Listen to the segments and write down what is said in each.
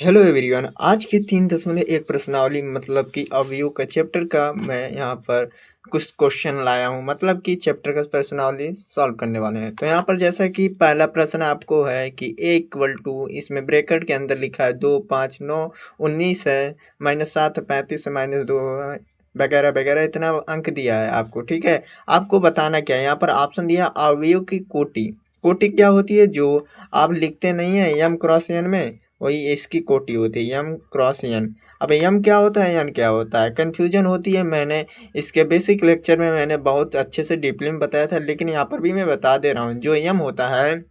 Hello everyone. आज के 3.1 प्रश्नावली मतलब कि अवयव का चैप्टर का मैं यहाँ पर कुछ क्वेश्चन लाया हूँ। मतलब कि चैप्टर का प्रश्नावली सॉल्व करने वाले हैं। तो यहाँ पर जैसा कि पहला प्रश्न आपको है कि a इक्वल टू, इसमें ब्रैकेट के अंदर लिखा है 2, 5, 9, 19 है, -7, 35 है, -2 है, वगैरह वगैरह इतना अंक दिया है आपको। ठीक है, आपको बताना क्या है। यहाँ पर ऑप्शन दिया अवयव की कोटि। कोटि क्या होती है? जो आप लिखते नहीं है यम क्रॉस एन में, वही इसकी कोटि होती है, यम क्रॉस एन। अब यम क्या होता है, एन क्या होता है, कन्फ्यूजन होती है। मैंने इसके बेसिक लेक्चर में मैंने बहुत अच्छे से डीपली में बताया था, लेकिन यहाँ पर भी मैं बता दे रहा हूँ। जो यम होता है,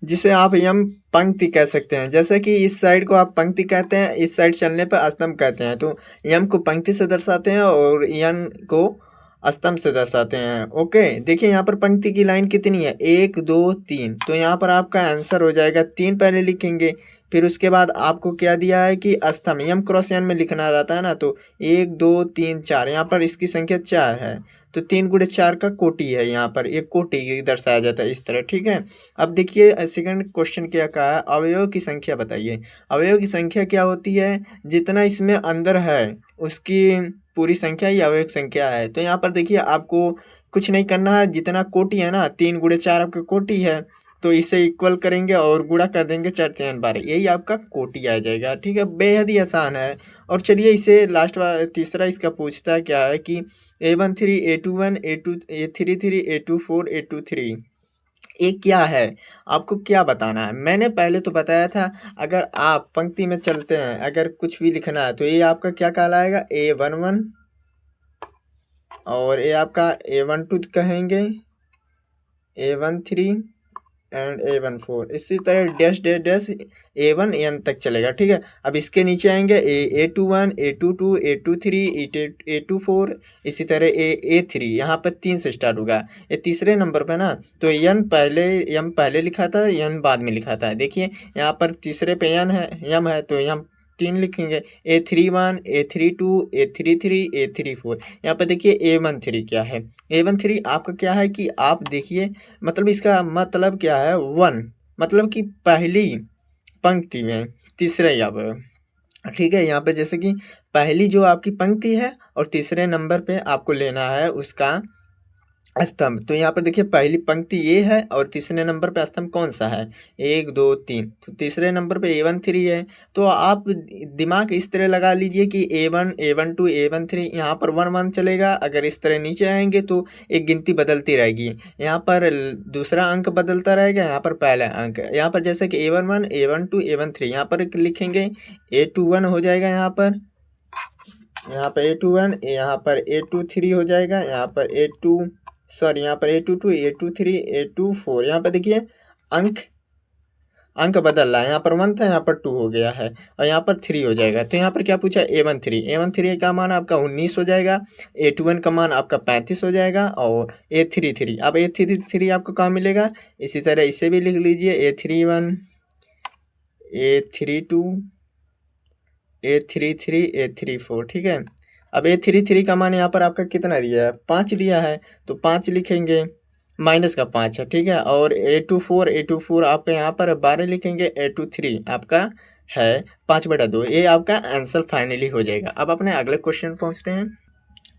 जिसे आप यम पंक्ति कह सकते हैं। जैसे कि इस साइड को आप पंक्ति कहते हैं, इस साइड चलने पर स्तंभ कहते हैं। तो यम को पंक्ति से दर्शाते हैं और यन को स्तंभ से दर्शाते हैं। ओके, देखिए यहाँ पर पंक्ति की लाइन कितनी है, 1, 2, 3। तो यहाँ पर आपका आंसर हो जाएगा 3 पहले लिखेंगे। फिर उसके बाद आपको क्या दिया है कि स्तंभ यम क्रॉस एन में लिखना रहता है ना। तो 1, 2, 3, 4, यहाँ पर इसकी संख्या 4 है। तो 3 गुणे 4 का कोटि है। यहाँ पर एक कोटि दर्शाया जाता है इस तरह। ठीक है, अब देखिए सेकंड क्वेश्चन क्या कहा है, अवयव की संख्या बताइए। अवयव की संख्या क्या होती है, जितना इसमें अंदर है उसकी पूरी संख्या ही अवयव संख्या है। तो यहाँ पर देखिए आपको कुछ नहीं करना है, जितना कोटि है ना, 3 गुणे 4 आपका कोटि है। तो इसे इक्वल करेंगे और गुणा कर देंगे 4 3 12, यही आपका कोटि आ जाएगा। ठीक है, बेहद ही आसान है। और चलिए इसे लास्ट तीसरा इसका पूछता है क्या है कि A13 A21 A2 A33 A24 A23 ये क्या है, आपको क्या बताना है। मैंने पहले तो बताया था, अगर आप पंक्ति में चलते हैं, अगर कुछ भी लिखना है तो ये आपका क्या कहलाएगा, A11, और ये आपका A12 कहेंगे, A13 एंड A14। इसी तरह dash dash dash A1 N तक चलेगा। ठीक है, अब इसके नीचे आएंगे A21 A22 A23 A24, इसी तरह A3। यहाँ पर 3 से स्टार्ट होगा, ये तीसरे नंबर पे ना। तो यम पहले लिखा था, यन बाद में लिखा था। देखिए यहाँ पर तीसरे पे यम है, तो यम 3 लिखेंगे। A31 A32 A33 A34। यहाँ पर देखिए A13 क्या है, A13 आपका क्या है कि आप देखिए, मतलब इसका मतलब क्या है, 1, मतलब कि पहली पंक्ति में तीसरे अवयव। ठीक है, यहाँ पे जैसे कि पहली जो आपकी पंक्ति है और तीसरे नंबर पे आपको लेना है उसका स्तंभ। तो यहाँ पर देखिए पहली पंक्ति ये है और तीसरे नंबर पे स्तंभ कौन सा है, 1, 2, 3। तो तीसरे नंबर पे A13 है। तो आप दिमाग इस तरह लगा लीजिए कि A1 A12 A13, यहाँ पर 1 1 चलेगा। अगर इस तरह नीचे आएंगे तो एक गिनती बदलती रहेगी। यहाँ पर दूसरा अंक बदलता रहेगा, यहाँ पर पहला अंक। यहाँ पर जैसे कि A11 A12 A13, यहाँ पर लिखेंगे A21 हो जाएगा। यहाँ पर A21, यहाँ पर A23 हो जाएगा। यहाँ पर यहाँ पर A22 A23 A24। यहाँ पर देखिए अंक अंक बदल रहा है, यहाँ पर 1 था, यहाँ पर 2 हो गया है, और यहाँ पर 3 हो जाएगा। तो यहाँ पर क्या पूछा, A13 का मान आपका 19 हो जाएगा, A21 का मान आपका 35 हो जाएगा, और A33 अब A33 आपको कहाँ मिलेगा। इसी तरह इसे भी लिख लीजिए, A31 A32 A33 A34। ठीक है, अब A33 का मान यहाँ पर आपका कितना दिया है, 5 दिया है। तो 5 लिखेंगे, माइनस का 5 है। ठीक है, और A24 आपका यहाँ पर 12 लिखेंगे। A23 आपका है 5/2। ये आपका आंसर फाइनली हो जाएगा। अब अपने अगले क्वेश्चन पहुँचते हैं।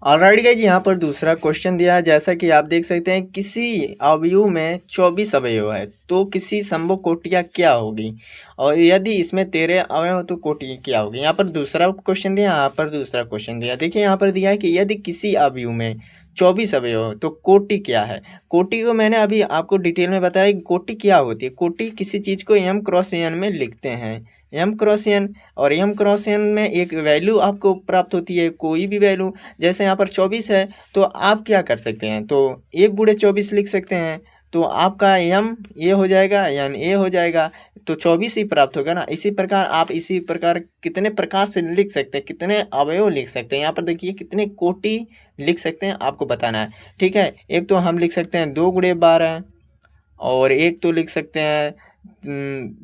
ऑलराइट गाइज, यहाँ पर दूसरा क्वेश्चन दिया है। जैसा कि आप देख सकते हैं, किसी अवयव में 24 अवयव है तो किसी संभव कोटियाँ क्या होगी, और यदि इसमें 13 अवयव तो कोटि क्या होगी। यहाँ पर दूसरा क्वेश्चन दिया, यहाँ पर दूसरा क्वेश्चन दिया। देखिए यहाँ पर दिया है कि यदि किसी अवयव में 24 अवयव तो कोटि क्या है। कोटि को मैंने अभी आपको डिटेल में बताया कि कोटि क्या होती है। कोटि किसी चीज़ को m क्रॉस n में लिखते हैं, m क्रॉस n, और m क्रॉस n में एक वैल्यू आपको प्राप्त होती है, कोई भी वैल्यू। जैसे यहाँ पर 24 है, तो आप क्या कर सकते हैं, तो 1 गुणे 24 लिख सकते हैं। तो आपका यम ये हो जाएगा, यानी ए हो जाएगा, तो 24 ही प्राप्त होगा ना। इसी प्रकार आप इसी प्रकार कितने प्रकार से लिख सकते हैं, कितने अवयव लिख सकते हैं। यहाँ पर देखिए कितने कोटि लिख सकते हैं, आपको बताना है। ठीक है, एक तो हम लिख सकते हैं 2 गुणे 12, और एक तो लिख सकते हैं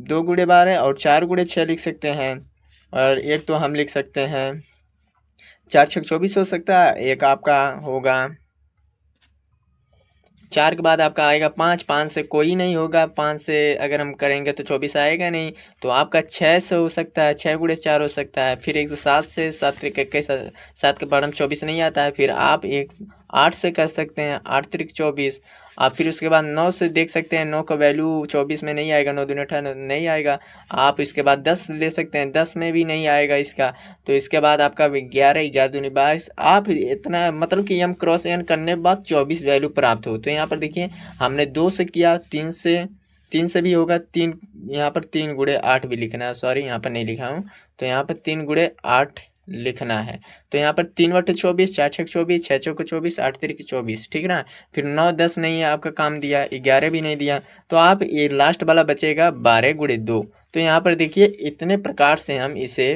2 गुणे 12 और 4 गुणे 6 लिख सकते हैं, और एक तो हम लिख सकते हैं 4 6 24 हो सकता है। एक आपका होगा 4 के बाद आपका आएगा 5, 5 से कोई नहीं होगा, 5 से अगर हम करेंगे तो 24 आएगा नहीं, तो आपका 6 से हो सकता है, 6 गुणे 4 हो सकता है। फिर एक 7 से, 7 त्रिक 21, 7 के बाद हम 24 नहीं आता है। फिर आप एक 8 से कर सकते हैं, 8 त्रिक 24। आप फिर उसके बाद 9 से देख सकते हैं, 9 का वैल्यू 24 में नहीं आएगा, 9 दूनी 18 नहीं आएगा। आप इसके बाद 10 ले सकते हैं, 10 में भी नहीं आएगा इसका। तो इसके बाद आपका 11, 11 दूनी 22। आप इतना मतलब कि हम क्रॉस एन करने के बाद 24 वैल्यू प्राप्त हो। तो यहाँ पर देखिए हमने 2 से किया, 3 से भी होगा, 3 यहाँ पर 3 गुणे 8 भी लिखना है, सॉरी यहाँ पर नहीं लिखा हूँ। तो यहाँ पर 3 गुणे 8 लिखना है। तो यहाँ पर 3 बटे 24, 4 छक 24, 6 चौक 24, 8 तिरिक 24, ठीक ना। फिर 9 10 नहीं है आपका काम दिया, 11 भी नहीं दिया, तो आप ये लास्ट वाला बचेगा 12 गुणे 2। तो यहाँ पर देखिए इतने प्रकार से हम इसे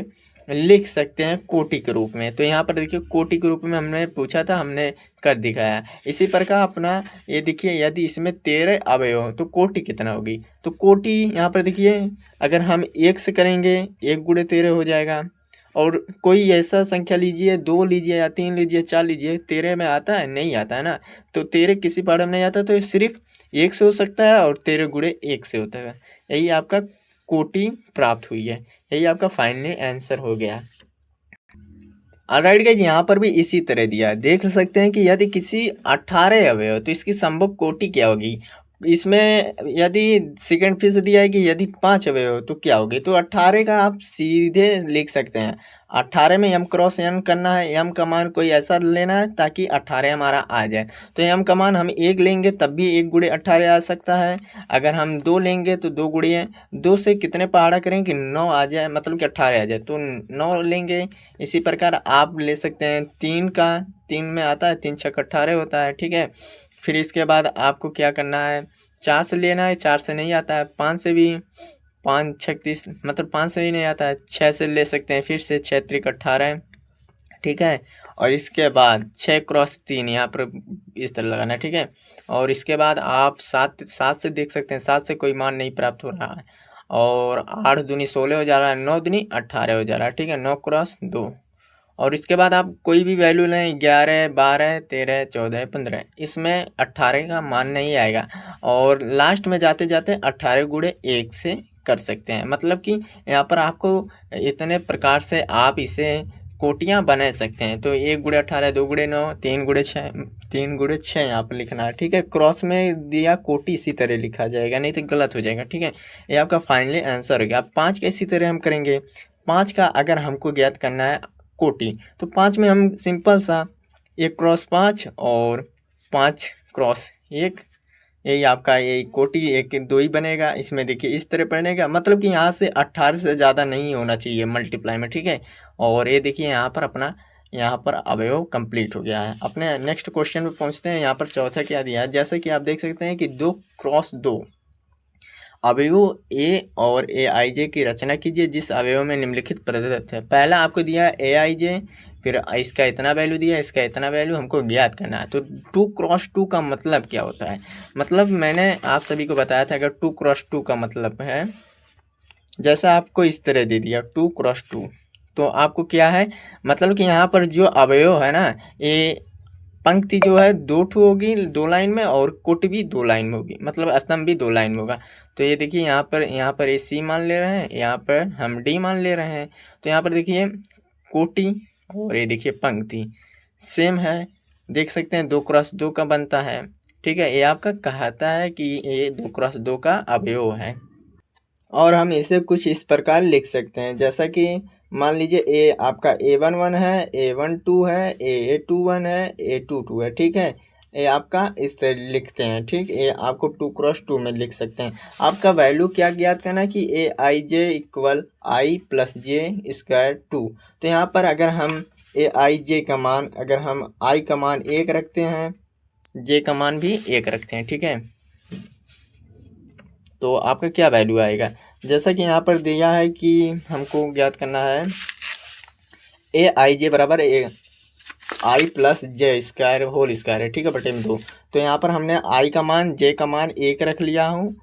लिख सकते हैं कोटि के रूप में। तो यहाँ पर देखिए कोटि के रूप में हमने पूछा था, हमने कर दिखाया। इसी प्रकार अपना ये देखिए यदि इसमें 13 अवयव हो तो कोटि कितना होगी। तो कोटि यहाँ पर देखिए अगर हम 1 से करेंगे, 1 गुणे 13 हो जाएगा। और कोई ऐसा संख्या लीजिए, 2 लीजिए या 3 लीजिए, 4 लीजिए, 13 में आता है, नहीं आता है ना। तो 13 किसी पाठ में नहीं आता, तो ये सिर्फ 1 से हो सकता है और 13 गुणे 1 से होता है। यही आपका कोटि प्राप्त हुई है, यही आपका फाइनली आंसर हो गया। ऑलराइट गाइस, यहाँ पर भी इसी तरह दिया है। देख सकते हैं कि यदि किसी 18 अवयव तो इसकी संभव कोटि क्या होगी। इसमें यदि सेकंड फिर से दिया है कि यदि 5 अवयव तो क्या होगी। तो 18 का आप सीधे लिख सकते हैं। 18 में m क्रॉस n करना है, m का मान कोई ऐसा लेना है ताकि 18 हमारा आ जाए। तो m का मान हम 1 लेंगे तब भी 1 गुणे 18 आ सकता है। अगर हम 2 लेंगे तो 2 गुणे 2 से कितने पहाड़ा करें कि 9 आ जाए, मतलब कि 18 आ जाए, तो 9 लेंगे। इसी प्रकार आप ले सकते हैं 3 का, 3 में आता है, 3 छक 18 होता है, ठीक है। फिर इसके बाद आपको क्या करना है, 4 से लेना है, 4 से नहीं आता है, 5 से भी, 5 36 मतलब 5 से ही नहीं आता है, 6 से ले सकते हैं, फिर से 6 त्रिक 18, ठीक है। और इसके बाद 6 क्रॉस 3 यहाँ पर इस तरह लगाना है, ठीक है। और इसके बाद आप 7 से देख सकते हैं, 7 से कोई मान नहीं प्राप्त हो रहा है। और 8 दूनी 16 हो जा रहा है, 9 दूनी 18 हो जा रहा है, ठीक है, 9 क्रॉस 2। और इसके बाद आप कोई भी वैल्यू लें, 11 12 13 14 15, इसमें 18 का मान नहीं आएगा। और लास्ट में जाते जाते 18 गुणे 1 से कर सकते हैं। मतलब कि यहाँ पर आपको इतने प्रकार से आप इसे कोटियाँ बना सकते हैं। तो 1 गुणे 18, 2 गुणे 9, 3 गुणे 6, 3 गुणे 6 यहाँ पर लिखना है, ठीक है। क्रॉस में दिया कोटि इसी तरह लिखा जाएगा, नहीं तो गलत हो जाएगा, ठीक है। ये आपका फाइनली आंसर हो गया। 5 का इसी तरह हम करेंगे। 5 का अगर हमको ज्ञात करना है कोटि, तो 5 में हम सिंपल सा 1 क्रॉस 5 और 5 क्रॉस 1, यही आपका यही कोटि 1 2 ही बनेगा। इसमें देखिए इस तरह बनेगा, मतलब कि यहाँ से 18 से ज़्यादा नहीं होना चाहिए मल्टीप्लाई में, ठीक है। और ये देखिए यहाँ पर अपना यहाँ पर अवयव कंप्लीट हो गया है। अपने नेक्स्ट क्वेश्चन पे पहुँचते हैं। यहाँ पर चौथा क्या दिया है, जैसे कि आप देख सकते हैं कि 2 क्रॉस 2 अवयव ए और ए आई जे की रचना कीजिए जिस अवयव में निम्नलिखित प्रदत्त है। पहला आपको दिया ए आई जे, फिर इसका इतना वैल्यू दिया, इसका इतना वैल्यू हमको ज्ञात करना है। तो 2 क्रॉस 2 का मतलब क्या होता है, मतलब मैंने आप सभी को बताया था, अगर 2 क्रॉस 2 का मतलब है, जैसा आपको इस तरह दे दिया 2 क्रॉस 2, तो आपको क्या है, मतलब कि यहाँ पर जो अवयव है ना, ये पंक्ति जो है 2 ठो होगी 2 लाइन में, और कोटि भी 2 लाइन में होगी, मतलब स्तंभ भी 2 लाइन में होगा। तो ये देखिए यहाँ पर ये सी मान ले रहे हैं, यहाँ पर हम डी मान ले रहे हैं। तो यहाँ पर देखिए कोटि और ये देखिए पंक्ति सेम है, देख सकते हैं 2 क्रॉस 2 का बनता है, ठीक है। ये आपका कहता है कि ये 2 क्रॉस 2 का अवयव है। और हम इसे कुछ इस प्रकार लिख सकते हैं, जैसा कि मान लीजिए ए आपका A11 है, A12 है, A21 है, A22 है, ठीक है। ये आपका इस तरह लिखते हैं, ठीक। ये आपको 2 क्रॉस 2 में लिख सकते हैं। आपका वैल्यू क्या ज्ञात करना है कि ए I J equal I plus J square 2। तो यहाँ पर अगर हम ए आई जे का मान, अगर हम आई का मान 1 रखते हैं, जे का मान भी 1 रखते हैं, ठीक है, तो आपका क्या वैल्यू आएगा। जैसा कि यहाँ पर दिया है कि हमको ज्ञात करना है ए आई जे बराबर A I plus J square whole square है, ठीक है, बटे में 2। तो यहाँ पर हमने आई का मान, जे का मान 1 रख लिया हूँ,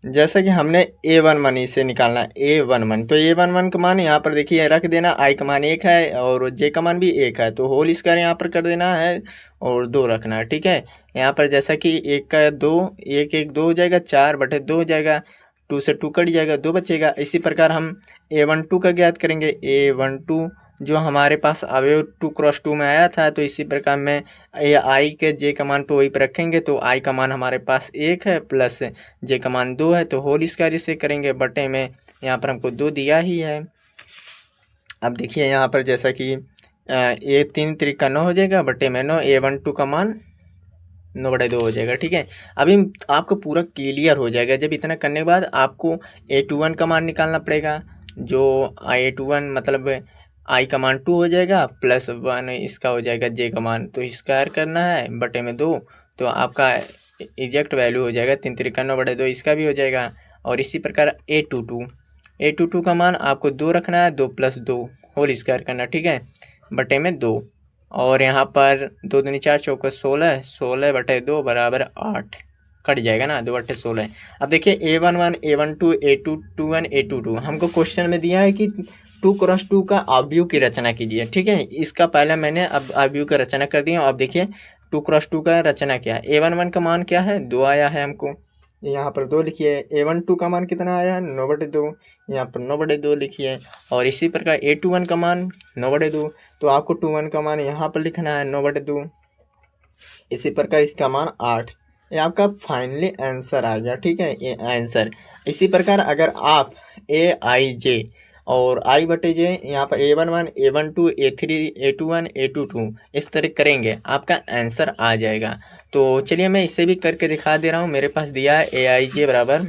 जैसा कि हमने A11 इसे निकालना है, A11 तो A11 का मान यहाँ पर देखिए रख देना, I का मान 1 है और J का मान भी 1 है, तो होल स्क्वायर यहाँ पर कर देना है और 2 रखना है, ठीक है। यहाँ पर जैसा कि 1 का 2, 1 1 2 हो जाएगा, 4/2 हो जाएगा, 2 से 2 कट जाएगा, 2 बचेगा। इसी प्रकार हम A12 का ज्ञात करेंगे। A12 जो हमारे पास अवयव 2×2 में आया था, तो इसी प्रकार में ये I के J का मान पे वही पर रखेंगे, तो I का मान हमारे पास 1 है प्लस J का मान 2 है, तो होल स्क्वायर इसे करेंगे बटे में, यहाँ पर हमको 2 दिया ही है। अब देखिए यहाँ पर जैसा कि ये 3 त्रिका 9 हो जाएगा, बटे में 9, A12 का मान 9/2 हो जाएगा, ठीक है। अभी आपको पूरा क्लियर हो जाएगा। जब इतना करने के बाद आपको A21 का मान निकालना पड़ेगा, जो A21 मतलब I का मान 2 हो जाएगा प्लस 1 इसका हो जाएगा J का मान, तो स्क्वायर करना है बटे में 2, तो आपका एग्जैक्ट वैल्यू हो जाएगा 3 त्रिका 9/2, इसका भी हो जाएगा। और इसी प्रकार A22 का मान आपको 2 रखना है, 2 + 2 होल स्क्वायर करना, ठीक है, बटे में 2। और यहाँ पर 2 दूनी 4 चौके 16, 16/2 बराबर 8 कट जाएगा ना, 2/16। अब देखिए A11, A12, A21, A22 हमको क्वेश्चन में दिया है कि 2×2 का अवयव की रचना कीजिए, ठीक है। इसका पहले मैंने अब अवयव का रचना कर दिया। अब देखिए 2×2 का रचना क्या है। A11 का मान क्या है, 2 आया है हमको, यहाँ पर 2 लिखिए। A12 का मान कितना आया है, 9/2, यहाँ पर 9/2 लिखिए। और इसी प्रकार A21 का मान 9/2, तो आपको 21 का मान यहाँ पर लिखना है 9/2। इसी प्रकार इसका मान 8, ये आपका फाइनली आंसर आ गया, ठीक है, ये आंसर। इसी प्रकार अगर आप A I J और I/J यहाँ पर A11, A12, A3, A21, A22 इस तरह करेंगे, आपका आंसर आ जाएगा। तो चलिए मैं इसे भी करके दिखा दे रहा हूँ। मेरे पास दिया है AIJ बराबर,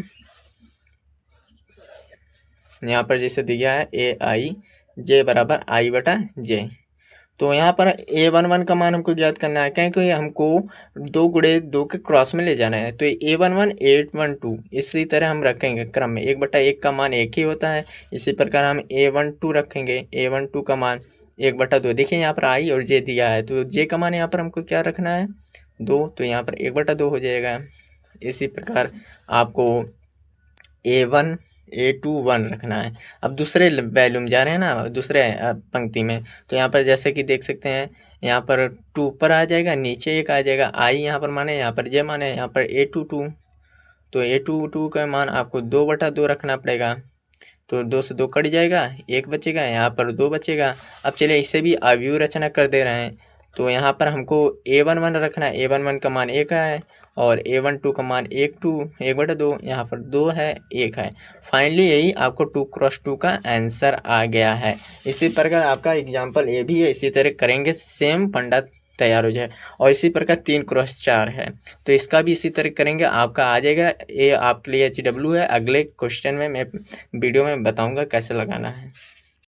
यहाँ पर जैसे दिया है AIJ बराबर I/J, तो यहाँ पर A11 का मान हमको ज्ञात करना है, क्योंकि हमको 2×2 के क्रॉस में ले जाना है। तो A11, A12 इसी तरह हम रखेंगे क्रम में, 1/1 का मान 1 ही होता है। इसी प्रकार हम A12 रखेंगे, A12 का मान 1/2। देखिए यहाँ पर I और J दिया है, तो J का मान यहाँ पर हमको क्या रखना है, 2, तो यहाँ पर 1/2 हो जाएगा। इसी प्रकार आपको A1, A21 रखना है। अब दूसरे वैल्यू में जा रहे हैं ना, दूसरे पंक्ति में, तो यहाँ पर जैसे कि देख सकते हैं, यहाँ पर 2 ऊपर आ जाएगा, नीचे 1 आ जाएगा। I यहाँ पर माने, यहाँ पर J माने, यहाँ पर A22, तो A22 का मान आपको 2/2 रखना पड़ेगा, तो 2 से 2 कट जाएगा, 1 बचेगा, यहाँ पर 2 बचेगा। अब चलिए इसे भी अवयव रचना कर दे रहे हैं। तो यहाँ पर हमको A11 रखना है, A11 का मान 1 है और A12 का मान 1/2, यहाँ पर 2 है, 1 है। फाइनली यही आपको 2×2 का आंसर आ गया है। इसी प्रकार आपका एग्जाम्पल ए भी है, इसी तरह करेंगे, सेम फंडा तैयार हो जाए। और इसी प्रकार 3×4 है, तो इसका भी इसी तरह करेंगे, आपका आ जाएगा। ये आपके लिए HW है। अगले क्वेश्चन में मैं वीडियो में बताऊंगा कैसे लगाना है।